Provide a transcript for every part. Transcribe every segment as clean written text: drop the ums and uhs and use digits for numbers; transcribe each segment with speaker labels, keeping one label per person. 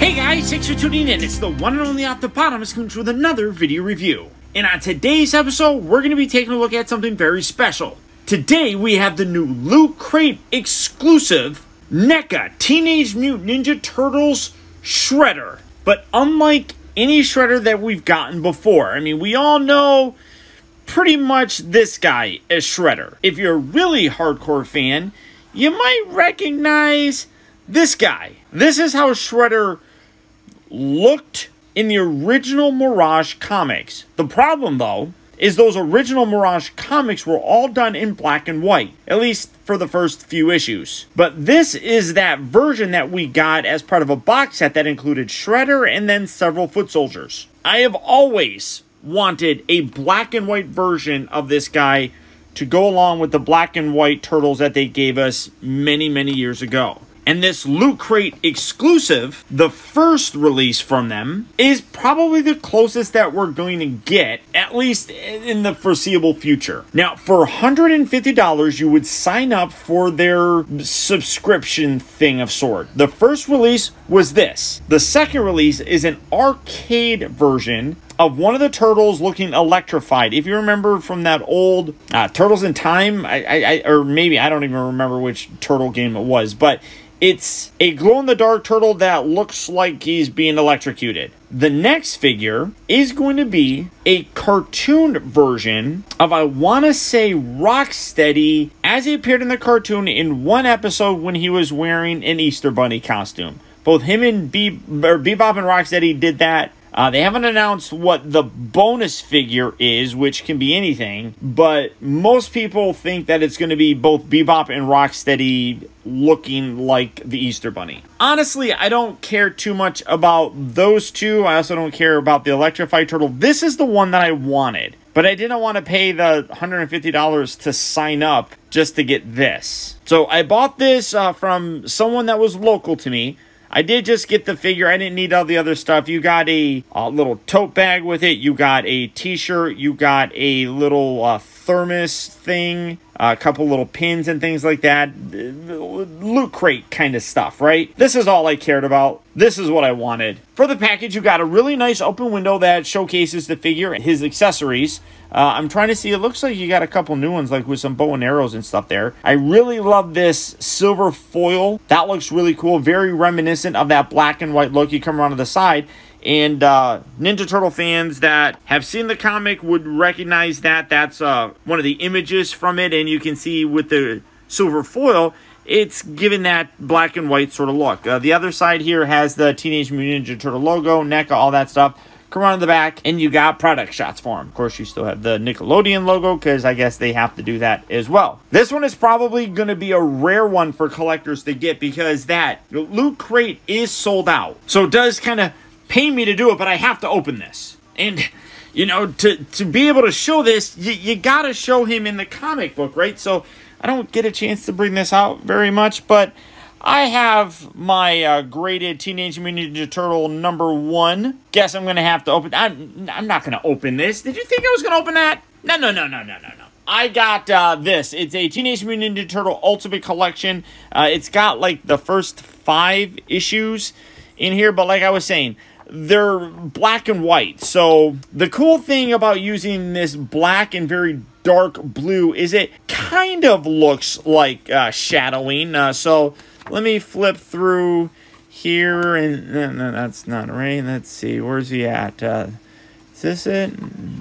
Speaker 1: Hey guys, thanks for tuning in. It's the one and only Optibotimus coming with another video review. And on today's episode, we're going to be taking a look at something very special. Today, we have the new Loot Crate exclusive NECA Teenage Mutant Ninja Turtles Shredder. But unlike any Shredder that we've gotten before, I mean, we all know pretty much this guy as Shredder. If you're a really hardcore fan, you might recognize this guy. This is how Shredder looked in the original Mirage comics. The problem, though, is those original Mirage comics were all done in black and white, at least for the first few issues. But this is that version that we got as part of a box set that included Shredder and then several foot soldiers. I have always wanted a black and white version of this guy to go along with the black and white turtles that they gave us many, many years ago. And this Loot Crate exclusive, the first release from them, is probably the closest that we're going to get, at least in the foreseeable future. Now, for $150, you would sign up for their subscription thing of sort. The first release was this. The second release is an arcade version of one of the turtles looking electrified. If you remember from that old Turtles in Time, or maybe I don't even remember which turtle game it was, but it's a glow-in-the-dark turtle that looks like he's being electrocuted. The next figure is going to be a cartoon version of, I want to say, Rocksteady, as he appeared in the cartoon in one episode when he was wearing an Easter Bunny costume. Both him and Bebop and Rocksteady did that. They haven't announced what the bonus figure is, which can be anything, but most people think that it's going to be both Bebop and Rocksteady looking like the Easter Bunny. Honestly, I don't care too much about those two. I also don't care about the electrified turtle. This is the one that I wanted, but I didn't want to pay the $150 to sign up just to get this. So I bought this from someone that was local to me. I did just get the figure. I didn't need all the other stuff. You got a little tote bag with it. You got a t-shirt. You got a little thermos thing. A couple little pins and things like that. Loot Crate kind of stuff, right? This is all I cared about. This is what I wanted. For the package, you got a really nice open window that showcases the figure and his accessories. I'm trying to see. It looks like you got a couple new ones, like with some bow and arrows and stuff there. I really love this silver foil. That looks really cool. Very reminiscent of that black and white look. You come around to the side. And Ninja Turtle fans that have seen the comic would recognize that. That's one of the images from it. And you can see with the silver foil, it's given that black and white sort of look. The other side here has the Teenage Mutant Ninja Turtle logo, NECA, all that stuff. Come around the back, and you got product shots for them. Of course, you still have the Nickelodeon logo, because I guess they have to do that as well. This one is probably going to be a rare one for collectors to get, because that Loot Crate is sold out. So it does kind of pain me to do it, but I have to open this. And, you know, to be able to show this, you got to show him in the comic book, right? So I don't get a chance to bring this out very much, but I have my graded Teenage Mutant Ninja Turtle #1. Guess I'm going to have to open. I'm not going to open this. Did you think I was going to open that? No. I got this. It's a Teenage Mutant Ninja Turtle Ultimate Collection. It's got like the first 5 issues in here, but like I was saying, they're black and white. So the cool thing about using this black and very dark blue is it kind of looks like shadowing. So let me flip through here, and no, that's not right. Let's see, where's he at? Is this it?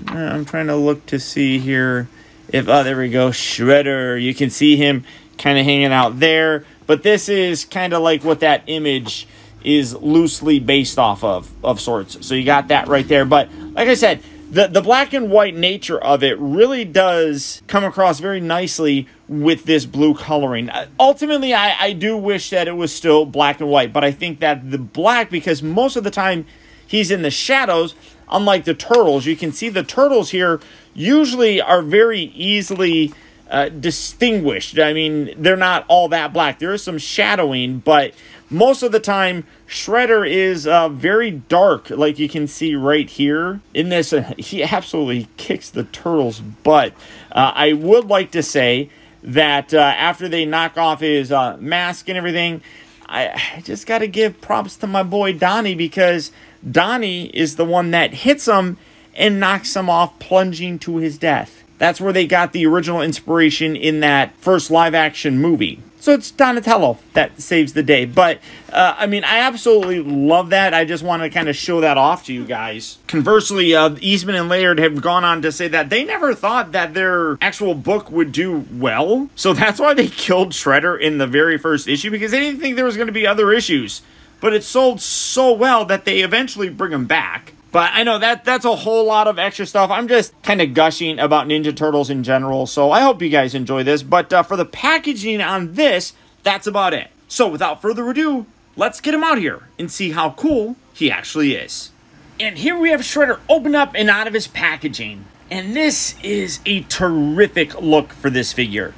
Speaker 1: I'm trying to look to see here if, oh, there we go, Shredder. You can see him kind of hanging out there, but this is kind of like what that image is loosely based off of sorts. So you got that right there. But like I said, the black and white nature of it really does come across very nicely with this blue coloring. Ultimately, I do wish that it was still black and white, but I think that the black, because most of the time he's in the shadows, unlike the turtles. You can see the turtles here usually are very easily distinguished. I mean, they're not all that black. There is some shadowing, but most of the time, Shredder is very dark, like you can see right here. In this, he absolutely kicks the turtle's butt. I would like to say that after they knock off his mask and everything, I just got to give props to my boy Donnie, because Donnie is the one that hits him and knocks him off, plunging to his death. That's where they got the original inspiration in that first live-action movie. So it's Donatello that saves the day. But, I mean, I absolutely love that. I just want to kind of show that off to you guys. Conversely, Eastman and Laird have gone on to say that they never thought that their actual book would do well. So that's why they killed Shredder in the very first issue, because they didn't think there was going to be other issues. But it sold so well that they eventually bring him back. But I know that's a whole lot of extra stuff. I'm just kind of gushing about Ninja Turtles in general, so I hope you guys enjoy this. But for the packaging on this, that's about it. So without further ado, let's get him out here and see how cool he actually is. And here we have Shredder open up and out of his packaging. And this is a terrific look for this figure.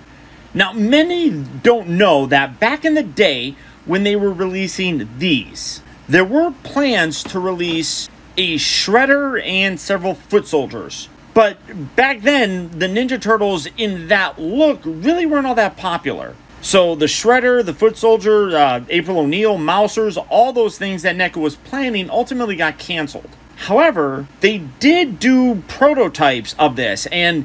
Speaker 1: Now, many don't know that back in the day when they were releasing these, there were plans to release a Shredder and several foot soldiers. But back then, the Ninja Turtles in that look really weren't all that popular. So the Shredder, the foot soldier, April O'Neil, Mousers, all those things that NECA was planning ultimately got canceled. However, they did do prototypes of this, and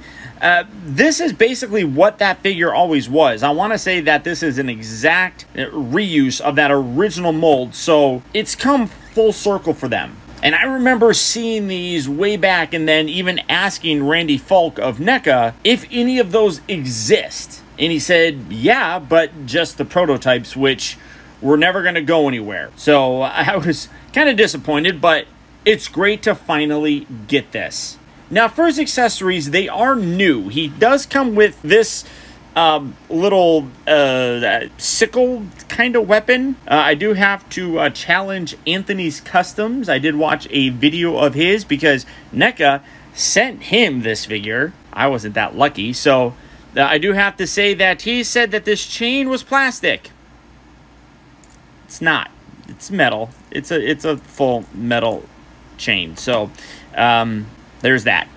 Speaker 1: this is basically what that figure always was. I want to say that this is an exact reuse of that original mold, so it's come full circle for them. And I remember seeing these way back and then even asking Randy Falk of NECA if any of those exist. And he said, yeah, but just the prototypes, which were never going to go anywhere. So I was kind of disappointed, but it's great to finally get this. Now, for his accessories, they are new. He does come with this little sickle kind of weapon. I do have to challenge Anthony's Customs. I did watch a video of his because NECA sent him this figure. I wasn't that lucky, so I do have to say that he said that this chain was plastic. It's not. It's metal. It's a full metal chain. So there's that.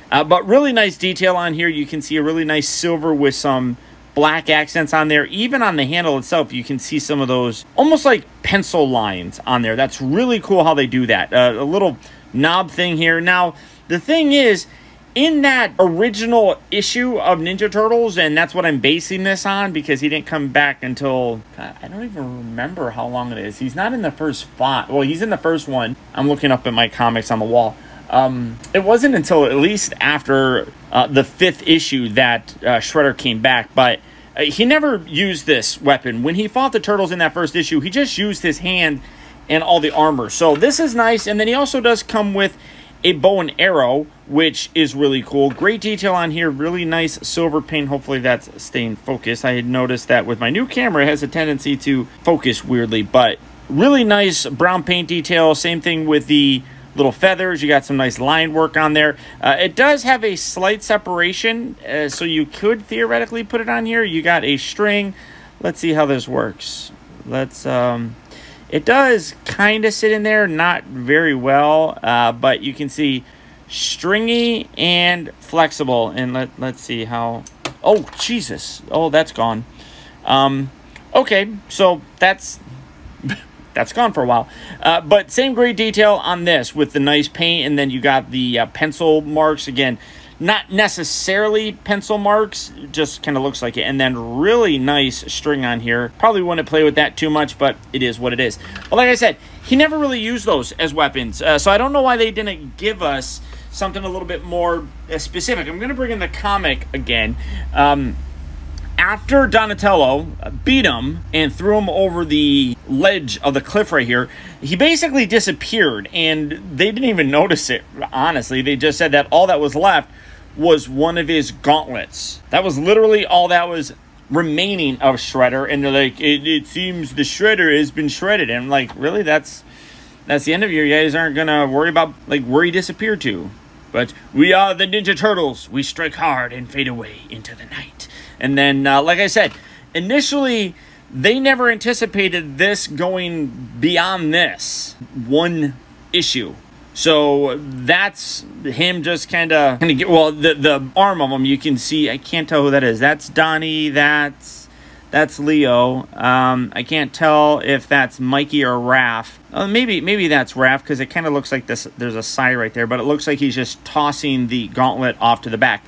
Speaker 1: But really nice detail on here. You can see a really nice silver with some black accents on there. Even on the handle itself, you can see some of those almost like pencil lines on there. That's really cool how they do that. A little knob thing here. Now, the thing is, in that original issue of Ninja Turtles, and that's what I'm basing this on because he didn't come back until, I don't even remember how long it is. He's not in the first 5. Well, he's in the first one. I'm looking up at my comics on the wall. It wasn't until at least after the 5th issue that Shredder came back, but he never used this weapon. When he fought the Turtles in that first issue, he just used his hand and all the armor. So this is nice, and then he also does come with a bow and arrow, which is really cool. Great detail on here, really nice silver paint. Hopefully that's staying focused. I had noticed that with my new camera, it has a tendency to focus weirdly, but really nice brown paint detail. Same thing with the little feathers. You got some nice line work on there. It does have a slight separation, so you could theoretically put it on here. You got a string. Let's see how this works. Let's it does kind of sit in there, not very well, but you can see stringy and flexible. And let's see how, oh Jesus, oh that's gone. Okay, so that's gone for a while. But same great detail on this with the nice paint, and then you got the pencil marks. Again, not necessarily pencil marks, just kind of looks like it. And then really nice string on here. Probably wouldn't play with that too much, but it is what it is. But like I said, he never really used those as weapons. So I don't know why they didn't give us something a little bit more specific. I'm going to bring in the comic again. After Donatello beat him and threw him over the ledge of the cliff right here, he basically disappeared, and they didn't even notice it, honestly. They just said that all that was left was one of his gauntlets. That was literally all that was remaining of Shredder, and they're like, it seems the Shredder has been shredded. And I'm like, really? That's the end of you? You guys aren't going to worry about like where he disappeared to? But we are the Ninja Turtles. We strike hard and fade away into the night. And then, like I said, initially, they never anticipated this going beyond this one issue. So that's him just kind of well, the arm of him, you can see, I can't tell who that is. That's Donnie, that's That's Leo. I can't tell if that's Mikey or Raph. Maybe that's Raph, because it kind of looks like this. There's a sigh right there, but it looks like he's just tossing the gauntlet off to the back.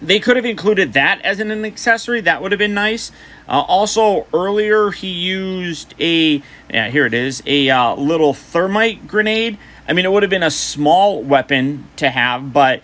Speaker 1: They could have included that as an accessory. That would have been nice. Also, earlier he used here it is, a little thermite grenade. I mean, it would have been a small weapon to have, but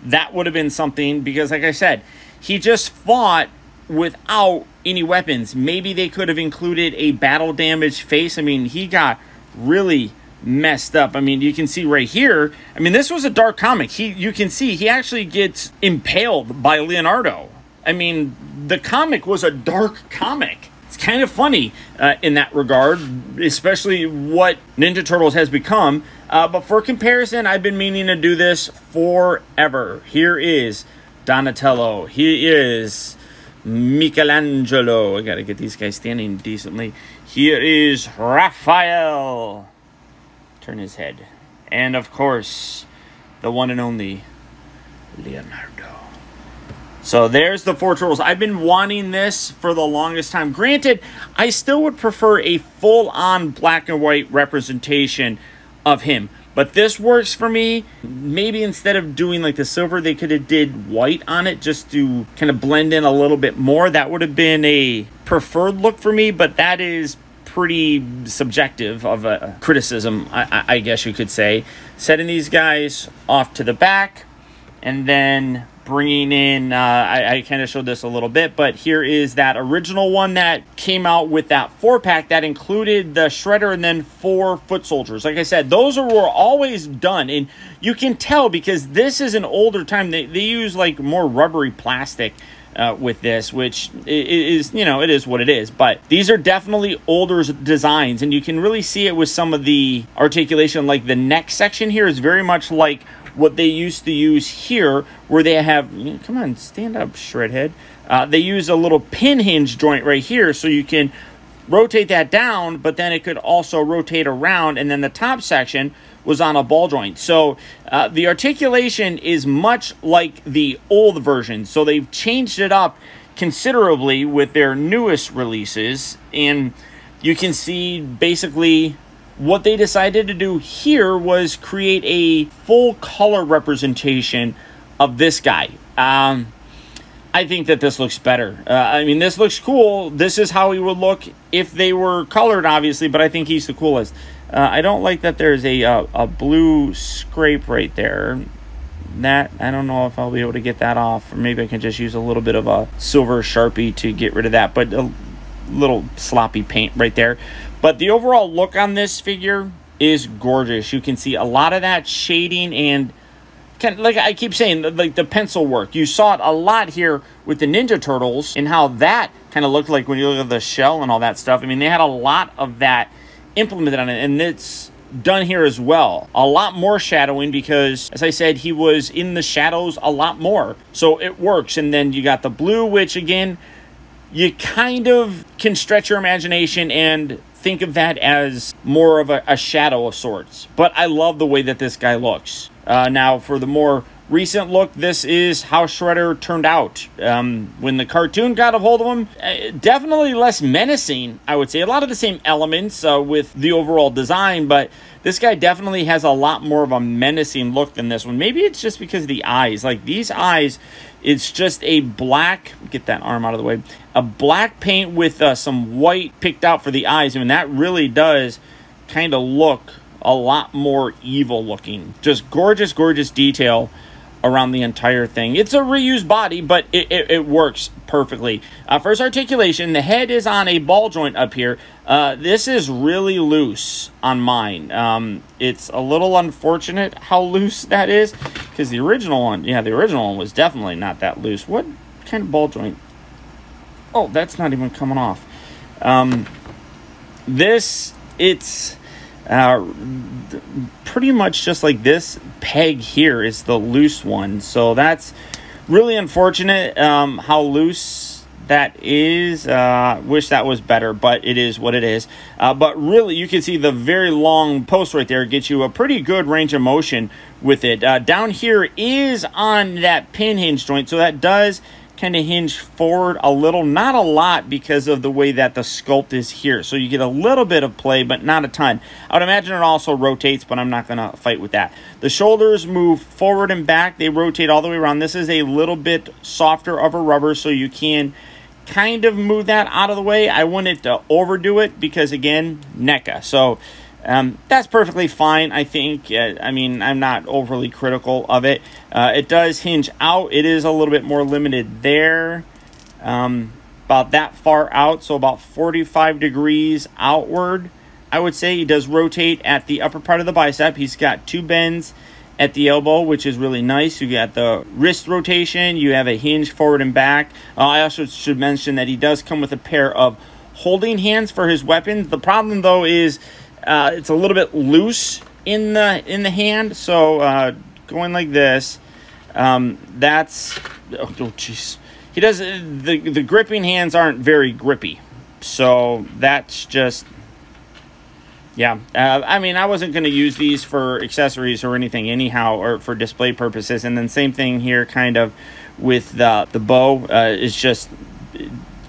Speaker 1: that would have been something, because like I said, he just fought without any weapons. Maybe they could have included a battle damage face. I mean, he got really messed up. I mean, you can see right here, I mean, this was a dark comic. You can see he actually gets impaled by Leonardo. I mean, the comic was a dark comic. It's kind of funny in that regard, especially what Ninja Turtles has become. But for comparison, I've been meaning to do this forever. Here is Donatello. He is Michelangelo. I gotta get these guys standing decently. Here is Raphael. Turn his head. And of course, the one and only Leonardo. So there's the 4 turtles. I've been wanting this for the longest time. Granted, I still would prefer a full-on black and white representation of him. But this works for me. Maybe instead of doing like the silver, they could have did white on it just to kind of blend in a little bit more. That would have been a preferred look for me, but that is pretty subjective of a criticism, I guess you could say. Setting these guys off to the back, and then bringing in, I kind of showed this a little bit, but here is that original one that came out with that 4-pack that included the Shredder and then 4 foot soldiers. Like I said, those were always done, and you can tell because this is an older time. They use like more rubbery plastic with this, which is, you know, it is what it is. But these are definitely older designs, and you can really see it with some of the articulation. Like the neck section here is very much like what they used to use here, where they have, come on, stand up, Shredhead. They use a little pin hinge joint right here, so you can rotate that down, but then it could also rotate around, and then the top section was on a ball joint. So the articulation is much like the old version, so they've changed it up considerably with their newest releases, and you can see basically what they decided to do here was create a full color representation of this guy. I think that this looks better. I mean, this looks cool. This is how he would look if they were colored, obviously, but I think he's the coolest. I don't like that there's a blue scrape right there. That, I don't know if I'll be able to get that off, or maybe I can just use a little bit of a silver Sharpie to get rid of that, but a little sloppy paint right there. But the overall look on this figure is gorgeous. You can see a lot of that shading and kind of, like I keep saying, like the pencil work. You saw it a lot here with the Ninja Turtles and how that kind of looked like when you look at the shell and all that stuff. I mean, they had a lot of that implemented on it, and it's done here as well. A lot more shadowing because, as I said, he was in the shadows a lot more. So it works. And then you got the blue, which again, you kind of can stretch your imagination and think of that as more of a shadow of sorts. But I love the way that this guy looks. Now, for the more recent look, this is how Shredder turned out. When the cartoon got a hold of him, definitely less menacing, I would say. A lot of the same elements with the overall design, but this guy definitely has a lot more of a menacing look than this one. Maybe it's just because of the eyes. Like, these eyes, it's just a black, get that arm out of the way, a black paint with some white picked out for the eyes. I mean, that really does kind of look a lot more evil looking. Just gorgeous, gorgeous detail around the entire thing. It's a reused body, but it works perfectly. First articulation, the head is on a ball joint up here. This is really loose on mine. It's a little unfortunate how loose that is, because the original one, yeah, the original one was definitely not that loose. What kind of ball joint? Oh, that's not even coming off. It's pretty much just like this peg here is the loose one, so that's really unfortunate how loose that is. Wish that was better, but it is what it is. But really, you can see the very long post right there gets you a pretty good range of motion with it. Down here is on that pin hinge joint, so that does kind of hinge forward a little, not a lot because of the way that the sculpt is here. So you get a little bit of play, but not a ton. I would imagine it also rotates, but I'm not going to fight with that. The shoulders move forward and back. They rotate all the way around. This is a little bit softer of a rubber, so you can kind of move that out of the way. I wouldn't overdo it because, again, NECA. So that's perfectly fine, I think. I mean, I'm not overly critical of it. It does hinge out. It is a little bit more limited there, about that far out, so about 45 degrees outward, I would say. He does rotate at the upper part of the bicep. He's got 2 bends at the elbow, which is really nice. You got the wrist rotation. You have a hinge forward and back. I also should mention that he does come with a pair of holding hands for his weapons. The problem, though, is it's a little bit loose in the hand. So going like this, that's, oh jeez. He does, the gripping hands aren't very grippy. So that's just, yeah. I mean, I wasn't going to use these for accessories or anything anyhow, or for display purposes. And then same thing here kind of with the bow. It's just,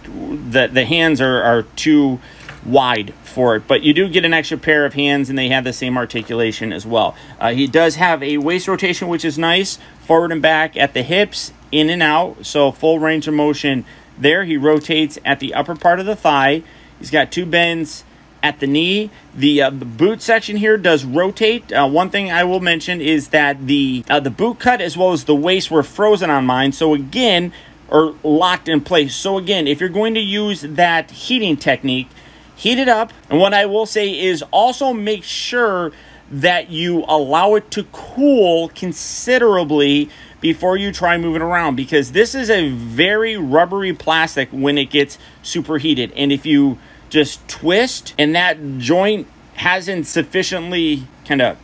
Speaker 1: the hands are too wide for it, but you do get an extra pair of hands, and they have the same articulation as well. He does have a waist rotation, which is nice, forward and back at the hips, in and out, so full range of motion there. He rotates at the upper part of the thigh. He's got 2 bends at the knee. The boot section here does rotate. One thing I will mention is that the boot cut as well as the waist were frozen on mine, so again, or locked in place. So again, if you're going to use that heating technique, heat it up. And what I will say is also make sure that you allow it to cool considerably before you try moving around, because this is a very rubbery plastic when it gets superheated. And if you just twist and that joint hasn't sufficiently kind of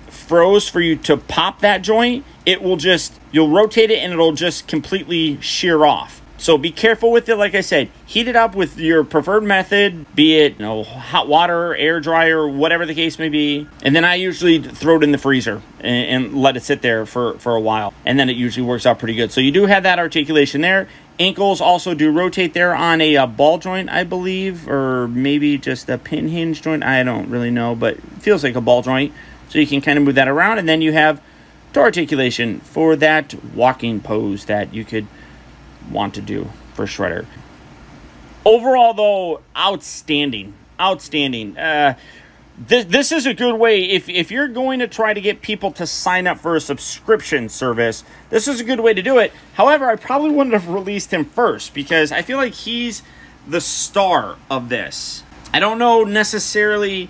Speaker 1: froze for you to pop that joint, it will just, you'll rotate it and it'll just completely shear off. So be careful with it. Like I said, heat it up with your preferred method, be it hot water, air dryer, whatever the case may be. And then I usually throw it in the freezer and let it sit there for a while. And then it usually works out pretty good. So you do have that articulation there. Ankles also do rotate there on a ball joint, I believe, or maybe just a pin hinge joint. I don't really know, but it feels like a ball joint. So you can kind of move that around. And then you have toe articulation for that walking pose that you could want to do for Shredder. Overall, though, outstanding. This is a good way, if you're going to try to get people to sign up for a subscription service, this is a good way to do it. However, I probably wouldn't have released him first, because I feel like he's the star of this. I don't know necessarily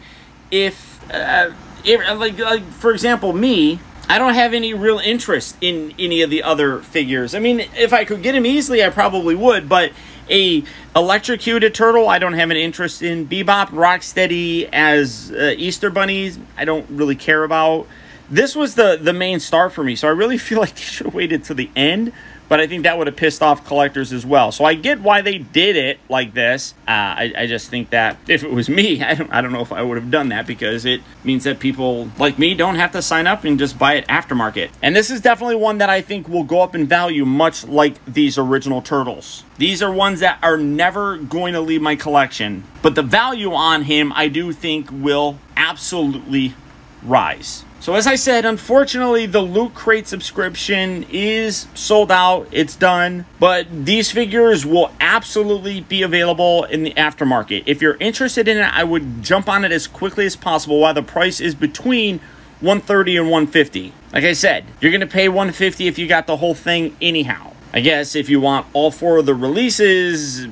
Speaker 1: if like for example, me, I don't have any real interest in any of the other figures. I mean, if I could get him easily, I probably would, but a electrocuted turtle, I don't have an interest in. Bebop, Rocksteady as Easter bunnies, I don't really care about. This was the main star for me, so I really feel like they should have waited to the end, but I think that would have pissed off collectors as well. So I get why they did it like this. I just think that if it was me, I don't know if I would have done that, because it means that people like me don't have to sign up and just buy it aftermarket. And this is definitely one that I think will go up in value, much like these original turtles. These are ones that are never going to leave my collection, but the value on him, I do think, will absolutely rise. So as I said, unfortunately, the Loot Crate subscription is sold out. It's done. But these figures will absolutely be available in the aftermarket. If you're interested in it, I would jump on it as quickly as possible while the price is between $130 and $150. Like I said, you're going to pay $150 if you got the whole thing anyhow. I guess if you want all 4 of the releases,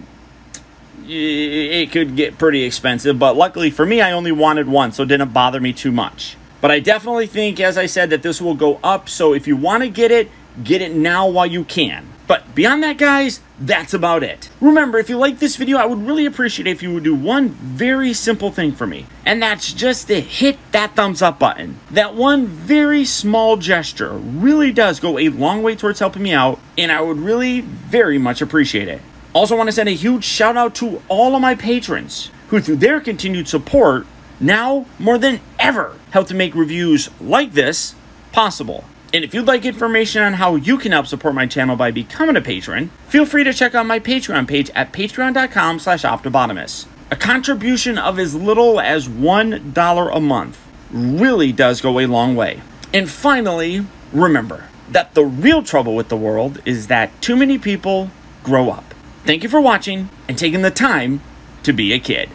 Speaker 1: it could get pretty expensive. But luckily for me, I only wanted 1, so it didn't bother me too much. But I definitely think, as I said, that this will go up. So if you want to get it now while you can. But beyond that, guys, that's about it. Remember, if you like this video, I would really appreciate it if you would do one very simple thing for me. And that's just to hit that thumbs up button. That one very small gesture really does go a long way towards helping me out. And I would really very much appreciate it. Also want to send a huge shout out to all of my patrons who, through their continued support, now more than ever help to make reviews like this possible. And if you'd like information on how you can help support my channel by becoming a patron, feel free to check out my Patreon page at patreon.com/Optibotimus. A contribution of as little as $1 a month really does go a long way. And finally, remember that the real trouble with the world is that too many people grow up. Thank you for watching and taking the time to be a kid.